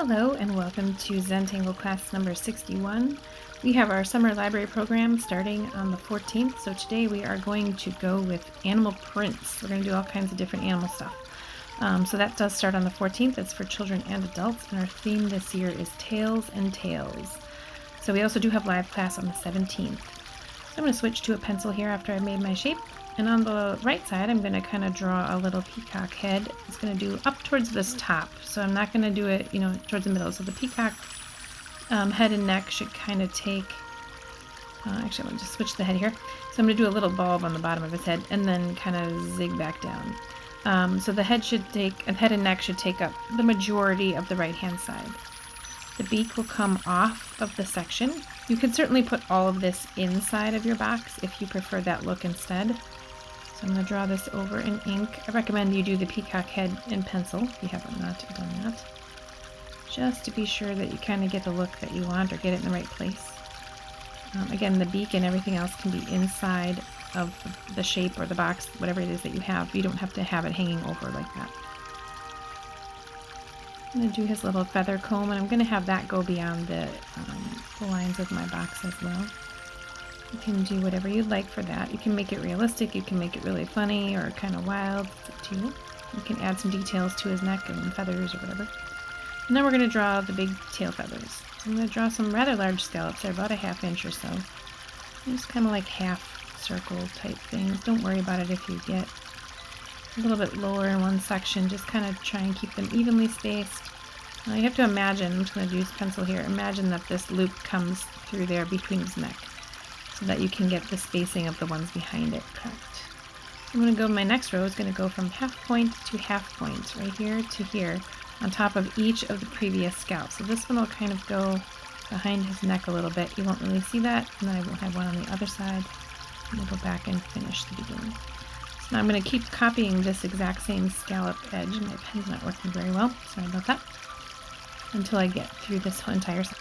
Hello and welcome to Zentangle class number 61. We have our summer library program starting on the 14th, so today we are going to go with animal prints. We're going to do all kinds of different animal stuff. So that does start on the 14th. It's for children and adults, and our theme this year is Tails and Tales. So we also do have live class on the 17th. So I'm going to switch to a pencil here after I've made my shape. And on the right side, I'm going to kind of draw a little peacock head. It's going to do up towards this top. So I'm not going to do it, towards the middle. So the peacock head and neck should kind of take, actually, I'm going to just switch the head here. So I'm going to do a little bulb on the bottom of his head and then kind of zig back down. So the head and neck should take up the majority of the right-hand side. The beak will come off of the section. You can certainly put all of this inside of your box if you prefer that look instead. So I'm going to draw this over in ink. I recommend you do the peacock head in pencil if you haven't not done that, just to be sure that you kind of get the look that you want or get it in the right place. Again, the beak and everything else can be inside of the shape or the box, whatever it is that you have. You don't have to have it hanging over like that. I'm going to do his little feather comb, and I'm going to have that go beyond the lines of my box as well. You can do whatever you'd like for that. You can make it realistic, you can make it really funny or kind of wild. It's up to you. You can add some details to his neck and feathers or whatever. And then we're going to draw the big tail feathers. So I'm going to draw some rather large scallops. They're about a ½ inch or so. Just kind of like half circle type things. Don't worry about it if you get a little bit lower in one section. Just kind of try and keep them evenly spaced. Now you have to imagine, I'm just going to use pencil here, imagine that this loop comes through there between his neck, so that you can get the spacing of the ones behind it correct. I'm going to go, my next row is going to go from half point to half point, right here to here, on top of each of the previous scallops. So this one will kind of go behind his neck a little bit. You won't really see that, and then I will have one on the other side. I'm going to go back and finish the beginning. So now I'm going to keep copying this exact same scallop edge. My pen's not working very well, sorry about that, until I get through this whole entire side.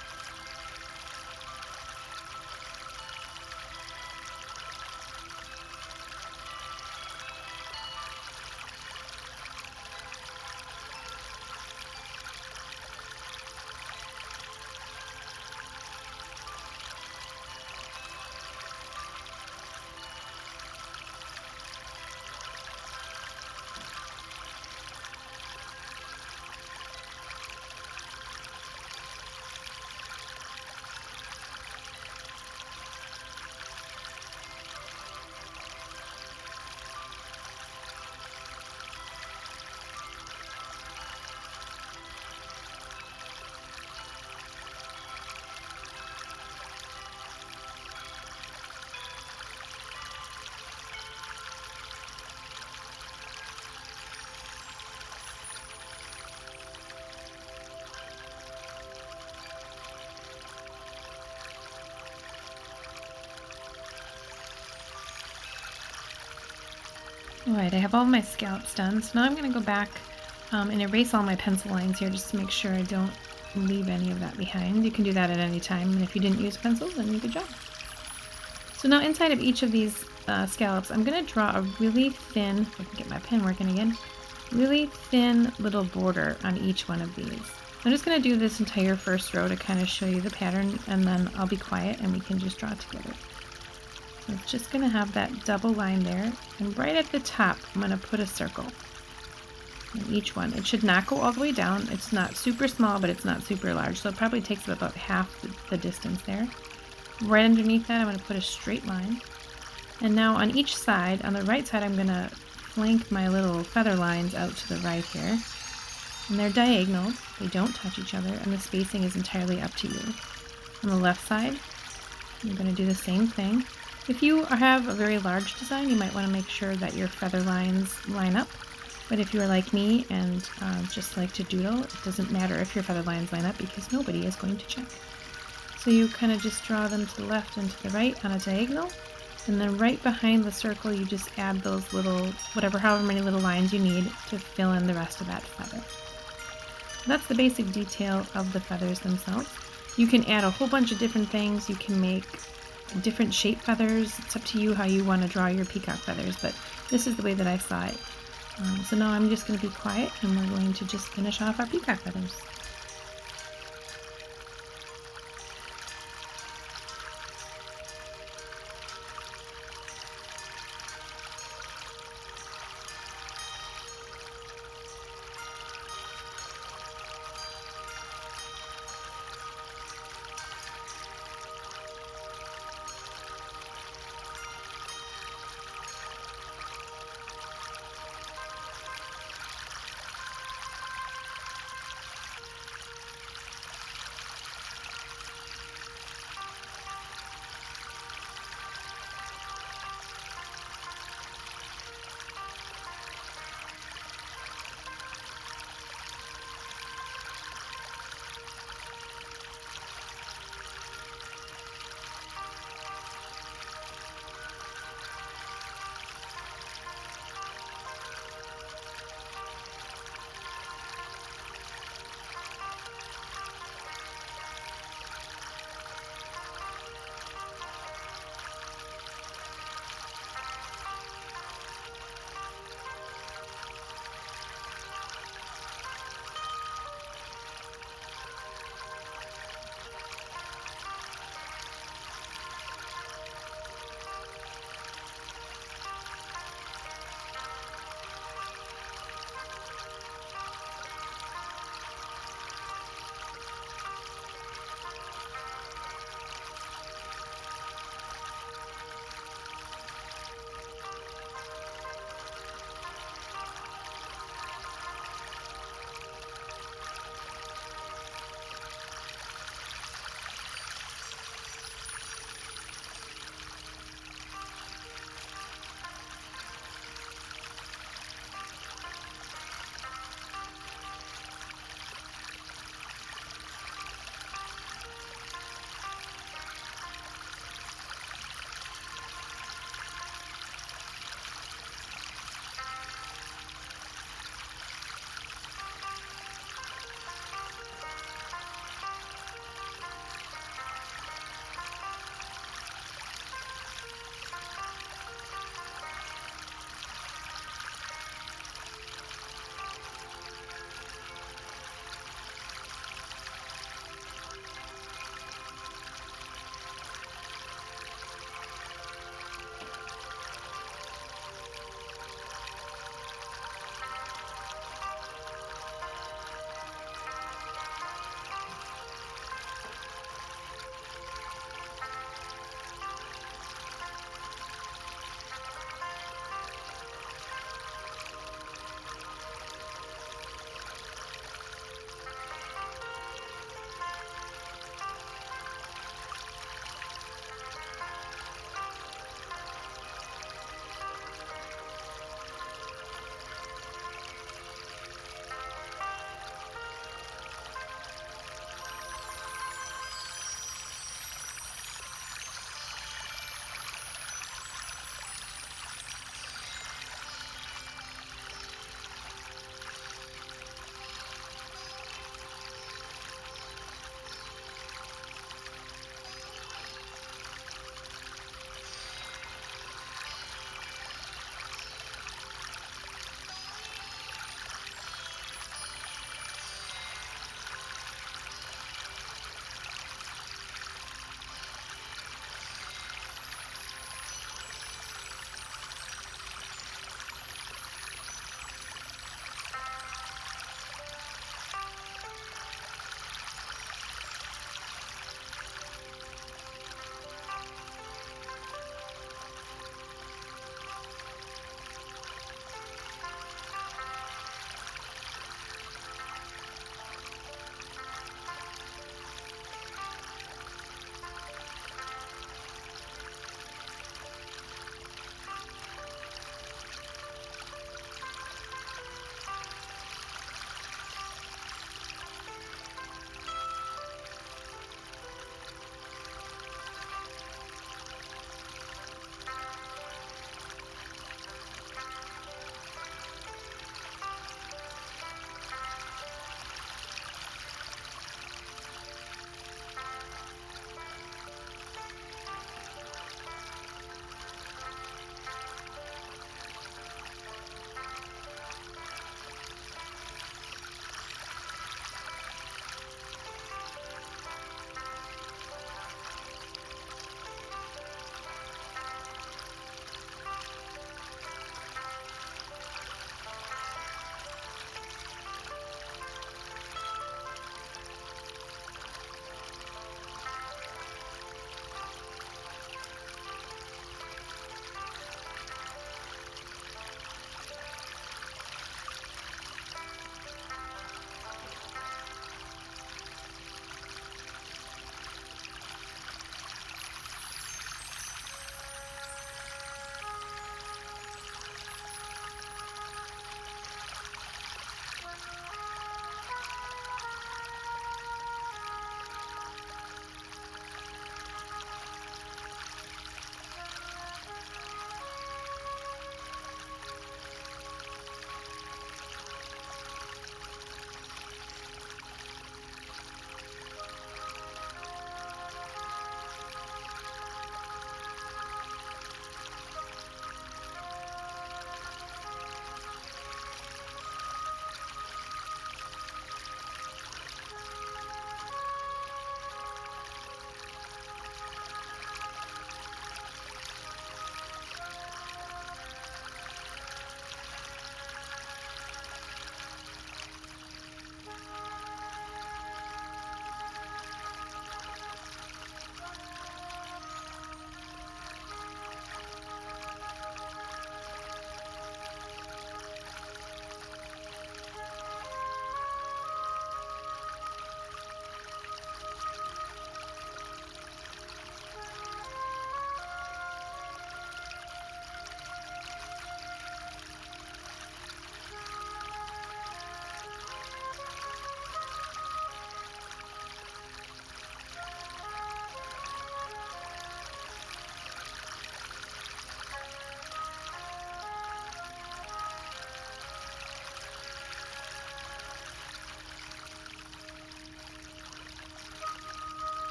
Alright, I have all my scallops done, so now I'm going to go back and erase all my pencil lines here just to make sure I don't leave any of that behind. You can do that at any time, and if you didn't use pencils, then good job. So now inside of each of these scallops, I'm going to draw a really thin, if I can get my pen working again, really thin little border on each one of these. I'm just going to do this entire first row to kind of show you the pattern, and then I'll be quiet and we can just draw together. So it's just going to have that double line there, and right at the top I'm going to put a circle in each one. It should not go all the way down. It's not super small, but it's not super large, so it probably takes about half the distance there. Right underneath that I'm going to put a straight line, and now on each side, on the right side, I'm going to flank my little feather lines out to the right here, and they're diagonal. They don't touch each other, and the spacing is entirely up to you. On the left side, I'm going to do the same thing. If you have a very large design, you might want to make sure that your feather lines line up. But if you are like me and just like to doodle, it doesn't matter if your feather lines line up because nobody is going to check. So you kind of just draw them to the left and to the right on a diagonal. And then right behind the circle, you just add those little, however many little lines you need to fill in the rest of that feather. That's the basic detail of the feathers themselves. You can add a whole bunch of different things. You can make different shape feathers. It's up to you how you want to draw your peacock feathers, but this is the way that I saw it. So now I'm just going to be quiet and we're going to just finish off our peacock feathers.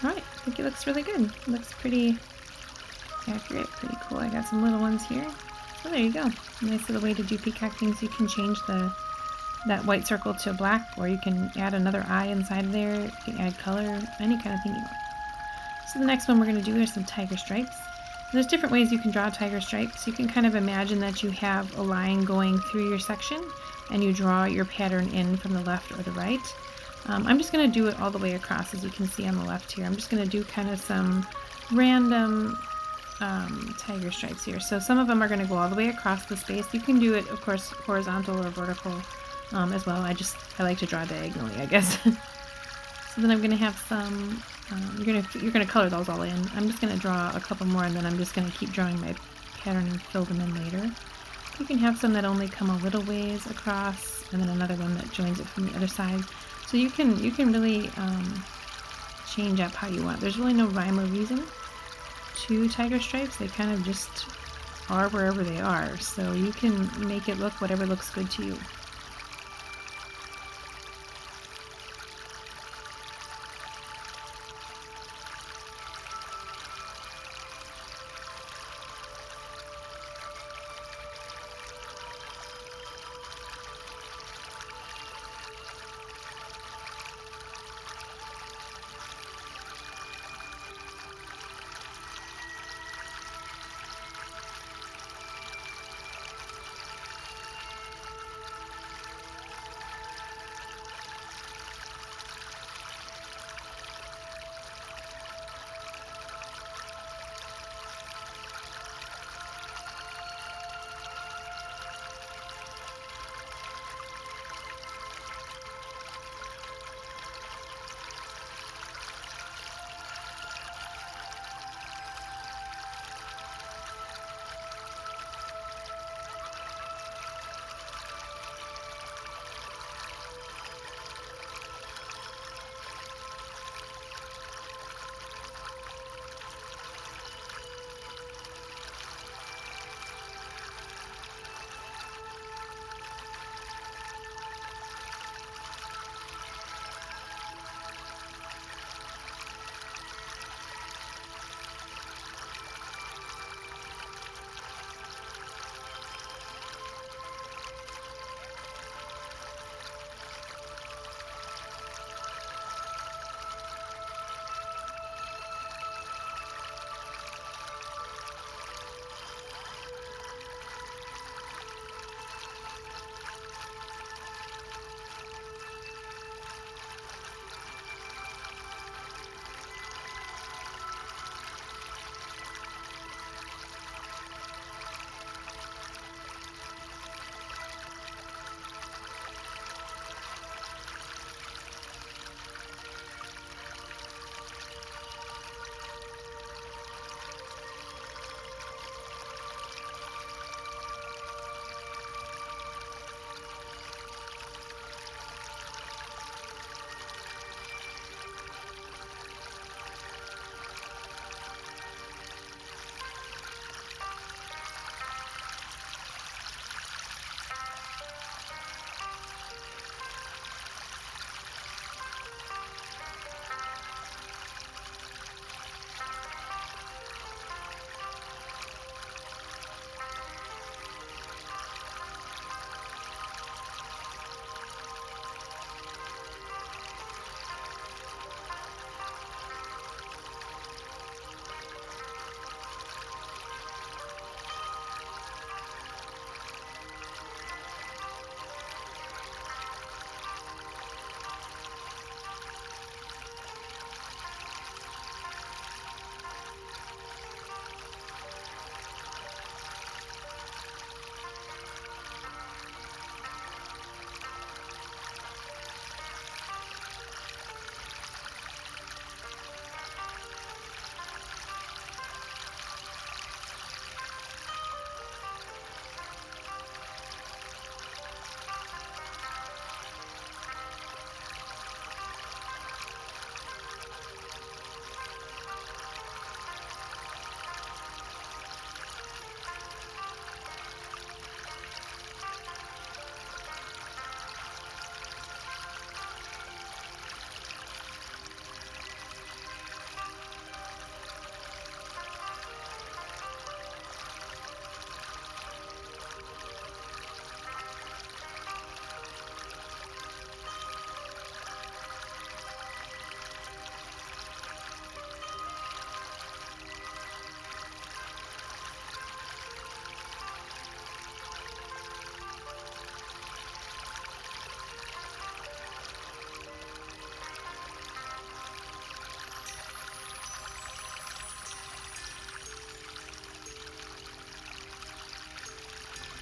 All right, I think it looks really good. It looks pretty accurate, pretty cool. I got some little ones here. So there you go. Nice little way to do peacock things. You can change that white circle to black, or you can add another eye inside of there. You can add color, any kind of thing you want. So the next one we're going to do are some tiger stripes. There's different ways you can draw tiger stripes. You can kind of imagine that you have a line going through your section and you draw your pattern in from the left or the right. I'm just going to do it all the way across, as you can see on the left here. I'm just going to do kind of some random tiger stripes here. So some of them are going to go all the way across the space. You can do it, of course, horizontal or vertical as well. I like to draw diagonally, I guess. So then I'm going to have some, you're gonna color those all in. I'm just going to draw a couple more, and then I'm just going to keep drawing my pattern and fill them in later. You can have some that only come a little ways across, and then another one that joins it from the other side. So you can really change up how you want. There's really no rhyme or reason to tiger stripes. They kind of just are wherever they are. So you can make it look whatever looks good to you.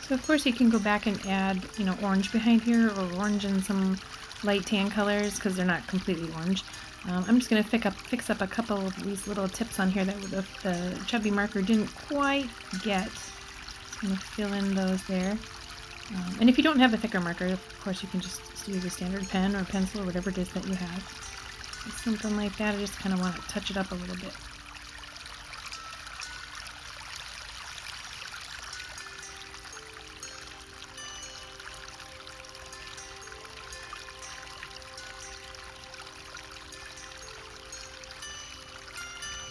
So of course you can go back and add, orange behind here, or orange and some light tan colors because they're not completely orange. I'm just going to fix up a couple of these little tips on here that the chubby marker didn't quite get. I'm going to fill in those there. And if you don't have a thicker marker, of course you can just use a standard pen or pencil or whatever it is that you have. Just something like that. I just kind of want to touch it up a little bit.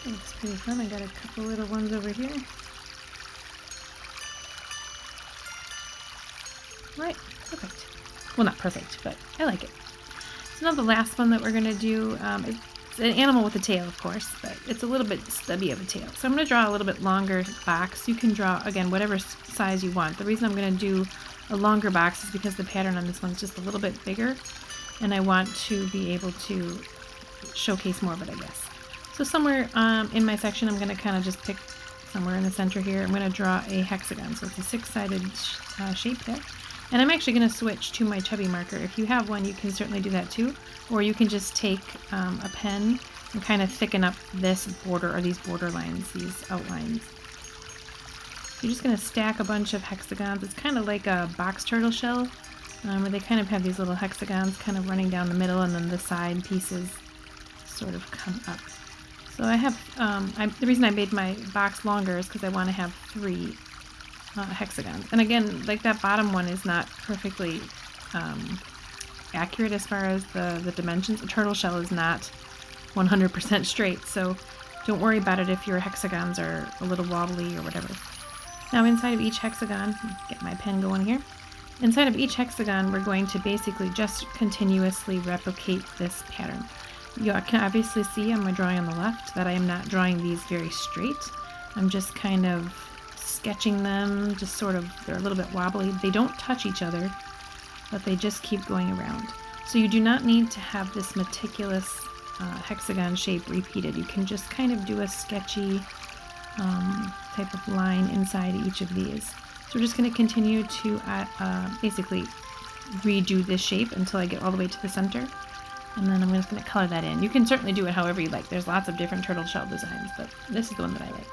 It's pretty fun. I got a couple little ones over here. Right, perfect. Well, not perfect, but I like it. So now the last one that we're going to do, it's an animal with a tail, of course, but it's a little bit stubby of a tail. So I'm going to draw a little bit longer box. You can draw, again, whatever size you want. The reason I'm going to do a longer box is because the pattern on this one's just a little bit bigger, and I want to be able to showcase more of it, I guess. So somewhere in my section, I'm going to kind of just pick somewhere in the center here. I'm going to draw a hexagon. So it's a six-sided shape there. And I'm actually going to switch to my chubby marker. If you have one, you can certainly do that too. Or you can just take a pen and kind of thicken up this border, or these border lines, these outlines. You're just going to stack a bunch of hexagons. It's kind of like a box turtle shell, where they kind of have these little hexagons kind of running down the middle, and then the side pieces sort of come up. So I have, the reason I made my box longer is because I want to have 3 hexagons. And again, like that bottom one is not perfectly accurate as far as the dimensions. A turtle shell is not 100% straight, so don't worry about it if your hexagons are a little wobbly or whatever. Now inside of each hexagon, get my pen going here. Inside of each hexagon, we're going to basically just continuously replicate this pattern. You can obviously see I'm drawing on the left that I am not drawing these very straight. I'm just kind of sketching them, just sort of, they're a little bit wobbly. They don't touch each other, but they just keep going around. So you do not need to have this meticulous hexagon shape repeated. You can just kind of do a sketchy type of line inside each of these. So we're just going to continue to basically redo this shape until I get all the way to the center. And then I'm just going to color that in. You can certainly do it however you like. There's lots of different turtle shell designs, but this is the one that I like.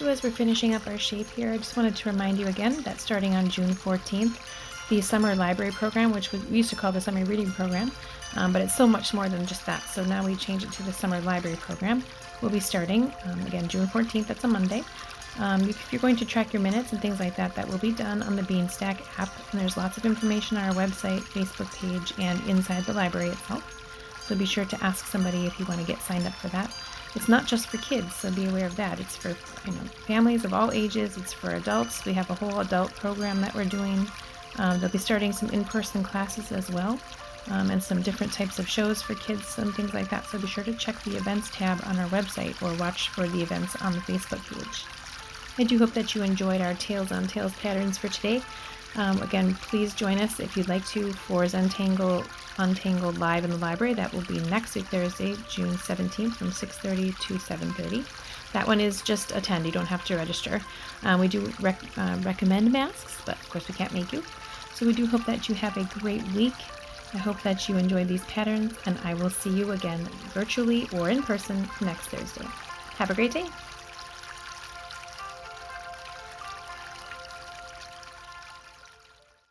So as we're finishing up our shape here, I just wanted to remind you again that starting on June 14th, the summer library program, which we used to call the summer reading program, but it's so much more than just that. So now we change it to the summer library program. We'll be starting, again, June 14th, that's a Monday. If you're going to track your minutes and things like that, that will be done on the Beanstack app. And there's lots of information on our website, Facebook page, and inside the library itself. So be sure to ask somebody if you want to get signed up for that. It's not just for kids, so be aware of that. It's for families of all ages. It's for adults. We have a whole adult program that we're doing. They'll be starting some in-person classes as well, and some different types of shows for kids and things like that. So be sure to check the events tab on our website or watch for the events on the Facebook page. I do hope that you enjoyed our Tails on Tails patterns for today. Again, please join us if you'd like to for Zentangle Untangled live in the library. That will be next week, Thursday, June 17th from 6:30 to 7:30. That one is just attend. You don't have to register. We do recommend masks, but of course we can't make you. So we do hope that you have a great week. I hope that you enjoyed these patterns, and I will see you again virtually or in person next Thursday. Have a great day.